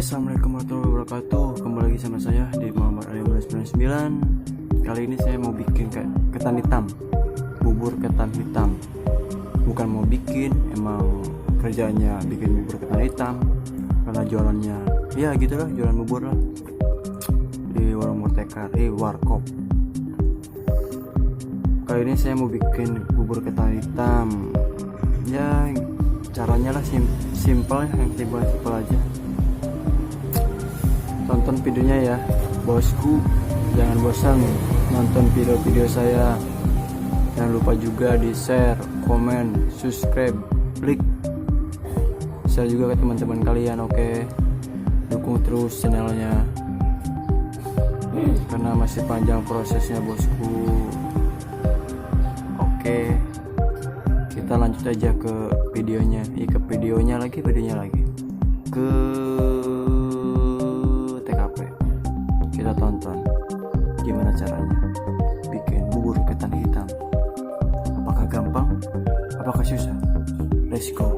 Assalamualaikum warahmatullahi wabarakatuh. Kembali lagi sama saya di Muhammad 1599. Kali ini saya mau bikin ketan hitam, bubur ketan hitam. Bukan mau bikin, emang kerjanya bikin bubur ketan hitam. Karena jualannya, ya gitulah, jualan bubur lah di warung Murteka, warkop. Kali ini saya mau bikin bubur ketan hitam. Ya caranya lah simpel, yang simpel aja. Tonton videonya ya bosku, jangan bosan nonton video-video saya. Jangan lupa juga di share, komen, subscribe, klik share juga ke teman-teman kalian. Oke, dukung terus channelnya karena masih panjang prosesnya bosku. Oke, kita lanjut aja ke videonya. Videonya lagi ke TKP. Kita tonton gimana caranya bikin bubur ketan hitam. Apakah gampang? Apakah susah? Let's go.